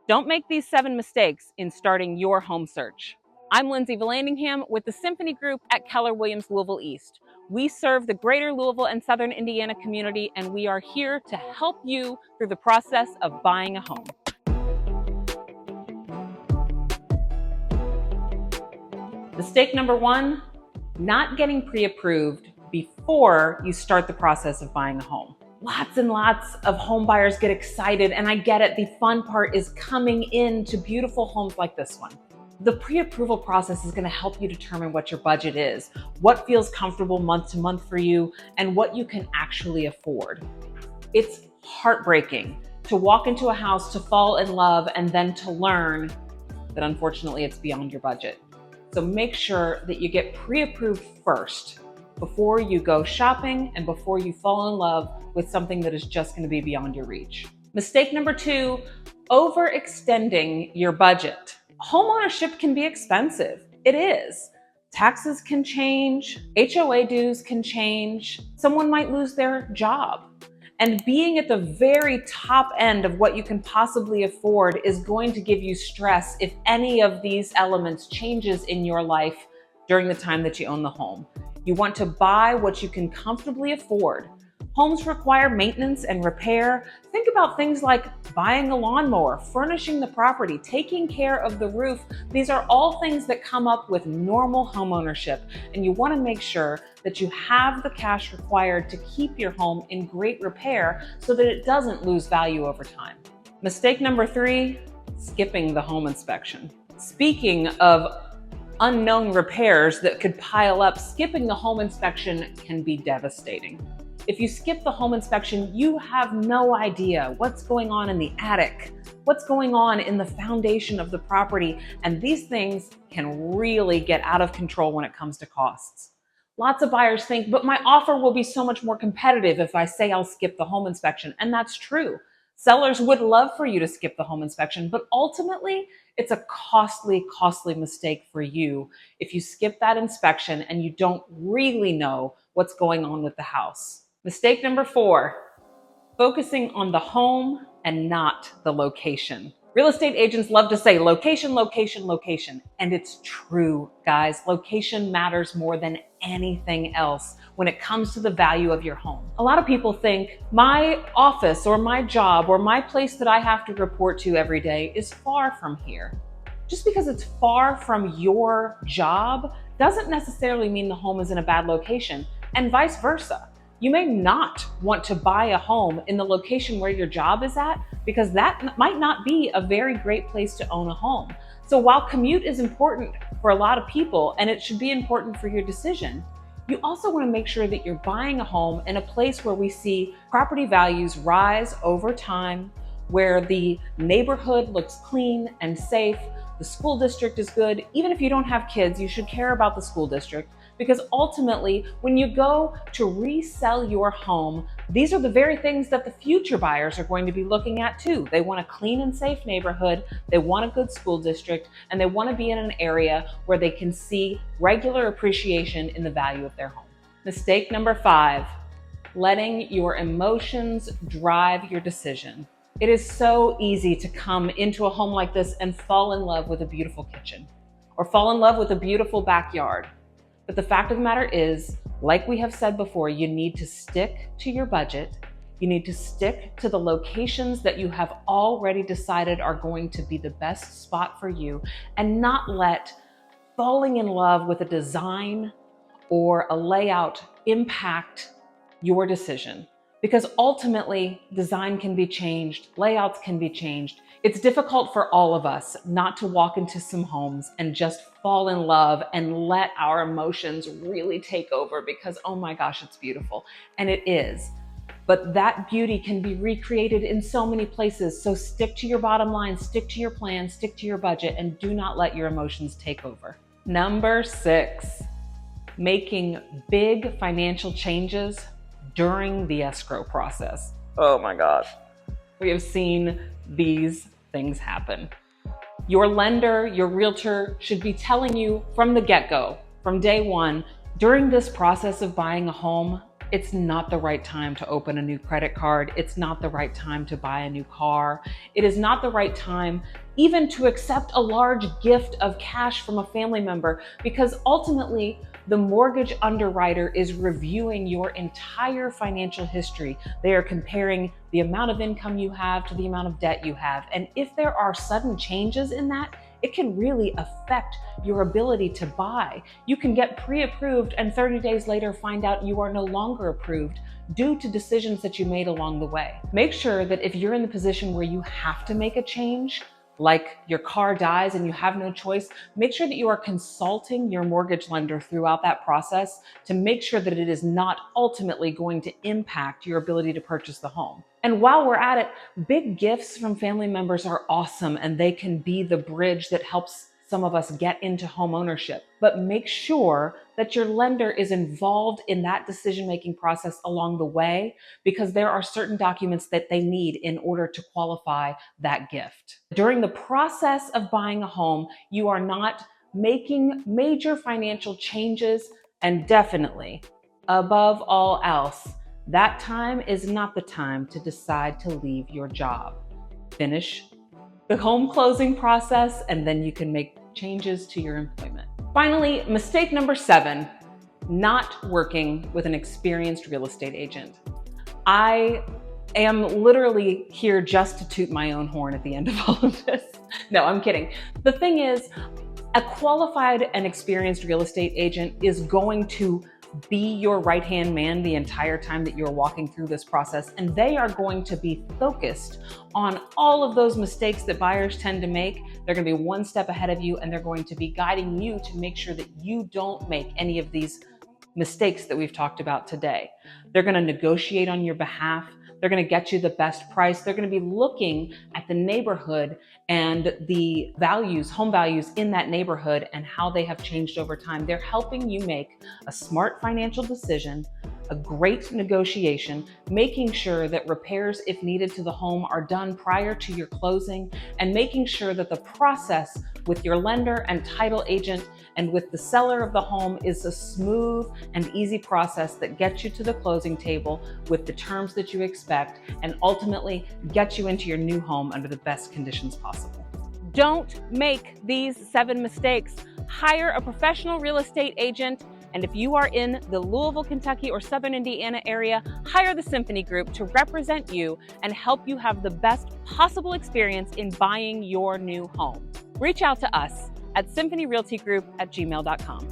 Don't make these 7 mistakes in starting your home search. I'm Lindsay Vallandingham with the Symphony Group at Keller Williams Louisville East. We serve the greater Louisville and Southern Indiana community, and we are here to help you through the process of buying a home. Mistake number 1, not getting pre-approved before you start the process of buying a home. Lots and lots of home buyers get excited, and I get it. The fun part is coming into beautiful homes like this one. The pre-approval process is going to help you determine what your budget is, what feels comfortable month to month for you, and what you can actually afford. It's heartbreaking to walk into a house, to fall in love, and then to learn that unfortunately it's beyond your budget. So make sure that you get pre-approved first before you go shopping and before you fall in love with something that is just going to be beyond your reach. Mistake number 2, overextending your budget. Homeownership can be expensive. It is. Taxes can change, HOA dues can change, someone might lose their job. And being at the very top end of what you can possibly afford is going to give you stress if any of these elements changes in your life during the time that you own the home. You want to buy what you can comfortably afford. Homes require maintenance and repair. Think about things like buying a lawnmower, furnishing the property, taking care of the roof. These are all things that come up with normal homeownership, and you want to make sure that you have the cash required to keep your home in great repair so that it doesn't lose value over time. Mistake number 3, skipping the home inspection. Speaking of unknown repairs that could pile up, skipping the home inspection can be devastating. If you skip the home inspection, you have no idea what's going on in the attic, what's going on in the foundation of the property, and these things can really get out of control when it comes to costs. Lots of buyers think, but my offer will be so much more competitive if I say I'll skip the home inspection, and that's true. Sellers would love for you to skip the home inspection, but ultimately, it's a costly mistake for you if you skip that inspection and you don't really know what's going on with the house. Mistake number 4, focusing on the home and not the location. Real estate agents love to say location, location, location. And it's true, guys. Location matters more than anything else when it comes to the value of your home. A lot of people think my office or my job or my place that I have to report to every day is far from here. Just because it's far from your job doesn't necessarily mean the home is in a bad location, and vice versa. You may not want to buy a home in the location where your job is at because that might not be a very great place to own a home. So while commute is important for a lot of people and it should be important for your decision, you also want to make sure that you're buying a home in a place where we see property values rise over time, where the neighborhood looks clean and safe, the school district is good. Even if you don't have kids, you should care about the school district, because ultimately, when you go to resell your home, these are the very things that the future buyers are going to be looking at too. They want a clean and safe neighborhood, they want a good school district, and they want to be in an area where they can see regular appreciation in the value of their home. Mistake number 5, letting your emotions drive your decision. It is so easy to come into a home like this and fall in love with a beautiful kitchen or fall in love with a beautiful backyard. But the fact of the matter is, like we have said before, you need to stick to your budget. You need to stick to the locations that you have already decided are going to be the best spot for you, and not let falling in love with a design or a layout impact your decision. Because ultimately, design can be changed, layouts can be changed. It's difficult for all of us not to walk into some homes and just fall in love and let our emotions really take over because, oh my gosh, it's beautiful. And it is. But that beauty can be recreated in so many places. So stick to your bottom line, stick to your plan, stick to your budget, and do not let your emotions take over. Number 6, making big financial changes during the escrow process. Oh my gosh. We have seen these things happen. Your lender, your realtor should be telling you from the get-go, from day one, during this process of buying a home, It's not the right time to open a new credit card. It's not the right time to buy a new car. It is not the right time even to accept a large gift of cash from a family member, because ultimately the mortgage underwriter is reviewing your entire financial history. They are comparing the amount of income you have to the amount of debt you have. And if there are sudden changes in that, it can really affect your ability to buy. You can get pre-approved and 30 days later find out you are no longer approved due to decisions that you made along the way. Make sure that if you're in the position where you have to make a change, like your car dies and you have no choice, make sure that you are consulting your mortgage lender throughout that process to make sure that it is not ultimately going to impact your ability to purchase the home. And while we're at it, big gifts from family members are awesome, and they can be the bridge that helps some of us get into home ownership. But make sure that your lender is involved in that decision-making process along the way, because there are certain documents that they need in order to qualify that gift. During the process of buying a home, you are not making major financial changes, and definitely, above all else, that time is not the time to decide to leave your job. Finish the home closing process, and then you can make changes to your employment. Finally, mistake number 7, not working with an experienced real estate agent. I am literally here just to toot my own horn at the end of all of this. No, I'm kidding. The thing is, a qualified and experienced real estate agent is going to be your right-hand man the entire time that you're walking through this process, and they are going to be focused on all of those mistakes that buyers tend to make. They're going to be one step ahead of you, and they're going to be guiding you to make sure that you don't make any of these mistakes that we've talked about today. They're going to negotiate on your behalf. They're going to get you the best price. They're going to be looking at the neighborhood and the values, home values in that neighborhood, and how they have changed over time. They're helping you make a smart financial decision, a great negotiation, making sure that repairs, if needed, to the home are done prior to your closing, and making sure that the process with your lender and title agent and with the seller of the home is a smooth and easy process that gets you to the closing table with the terms that you expect, and ultimately gets you into your new home under the best conditions possible. Don't make these 7 mistakes. Hire a professional real estate agent. And if you are in the Louisville, Kentucky or Southern Indiana area, hire the Symphony Group to represent you and help you have the best possible experience in buying your new home. Reach out to us at symphonyrealtygroup@gmail.com.